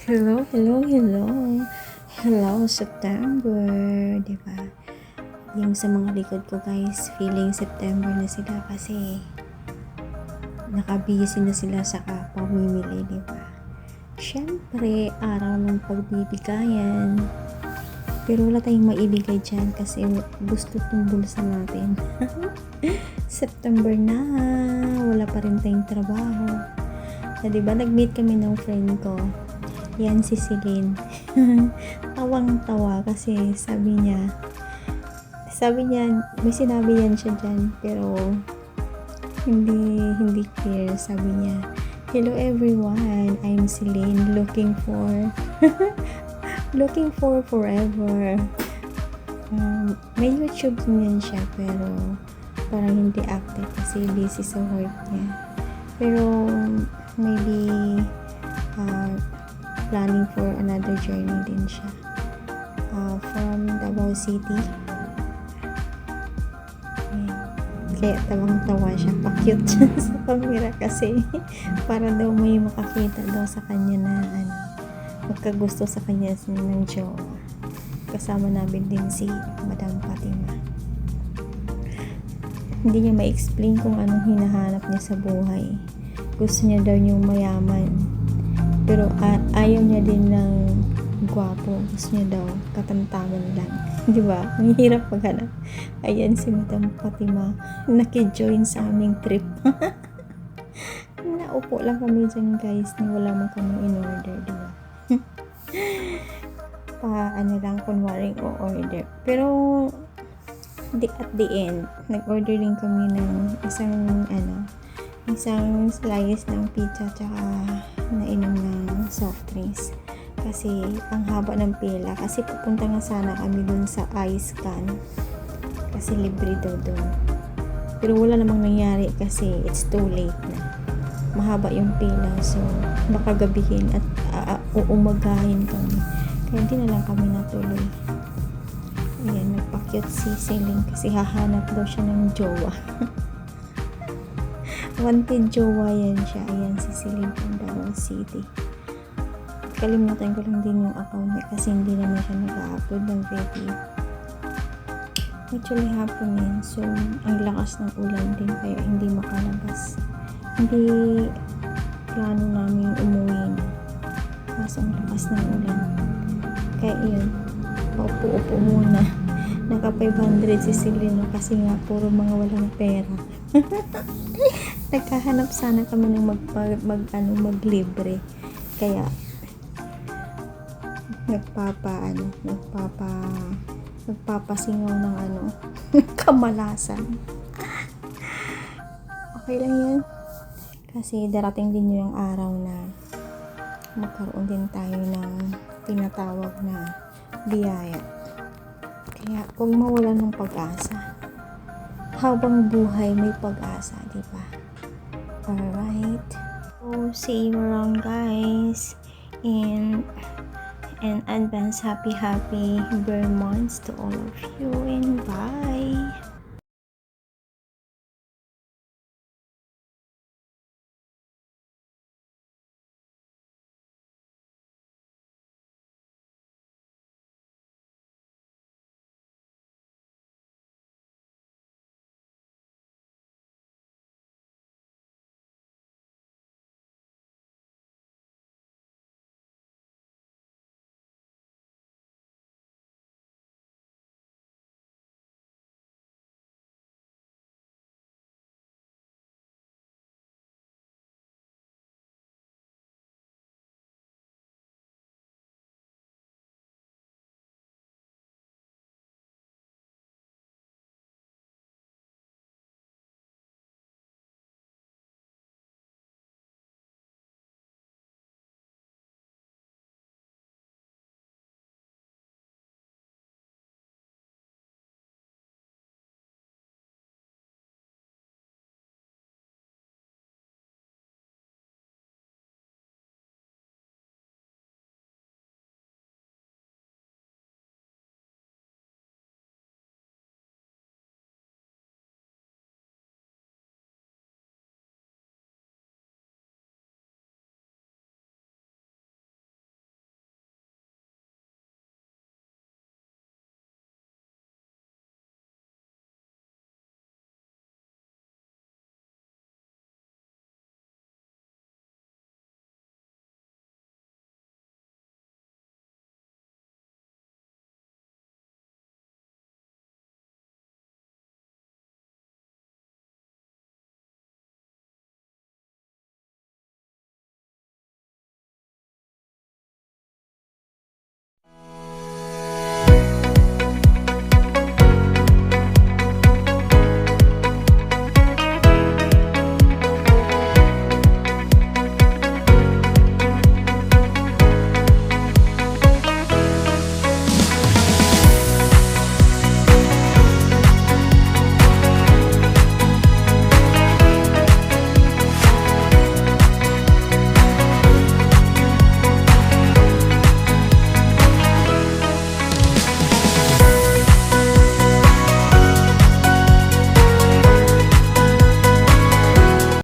Hello, hello, hello. Hello, September. Diba? Yung sa mga likod ko guys, feeling September na sila kasi nakabisi na sila sa pamimili, diba? Siyempre, araw ng pagbibigayan. Pero wala tayong maibigay dyan kasi gusto itong bulsa natin. September na, wala pa rin tayong trabaho. Diba, nag-meet kami ng friend ko. Yan si Celine. Tawang-tawa kasi sabi niya, may sinabi yan siya dyan, pero hindi clear. Sabi niya, "Hello everyone, I'm Celine, looking for forever." May YouTube din yan siya, pero parang hindi active kasi busy sa work niya. Pero maybe planning for another journey din siya, from Davao City. Kaya tawang-tawa siya, pa-cute siya sa camera kasi para daw may makakita daw sa kanya na magkagusto sa kanya ng jowa. Kasama namin din si Madam Fatima. Hindi niya ma-explain kung anong hinahanap niya sa buhay. Gusto niya daw yung mayaman, pero ayaw niya din ng gwapo. Gusto niya daw katamtaman lang. Di ba? Ang hirap maghanap. Ayan si Madam Fatima, naki-join sa aming trip. Naupo lang kami dyan guys, na wala man kami in-order, di ba? Lang, kunwari o-order. Pero at the end, nag-order din kami ng isang slice ng pizza tsaka nainom ng soft drinks. Kasi ang haba ng pila, kasi pupunta nga sana kami dun sa ice can kasi libre daw dun, pero wala namang nangyari kasi it's too late na, mahaba yung pila, so baka gabihin at uumagahin kami, kaya hindi na lang kami natuloy. Ayan, nagpa-cute si Celine kasi hahanap daw siya ng jowa. Wanted jowa yan siya. Ayan si Celine from Davao City. Kalimutan ko lang din yung account niya kasi hindi naman siya nag-upload ng video. Actually hapon yan, so ang lakas ng ulan din kaya hindi makalabas. Hindi plano namin umuwi na kasi ang lakas ng ulan. Kaya yun, paupo-upo muna. Naka 500 si Celine kasi nga puro mga walang pera. Nagkahanap sana kami ng maglibre, kaya nagpapasingaw ng kamalasan. Okay lang yan kasi darating din yung araw na magkaroon din tayo ng tinatawag na biyaya. Kaya huwag mawala ng pag-asa. Habang buhay may pag-asa, di ba? Alright, so see you around guys, in advance happy bare months to all of you, and bye.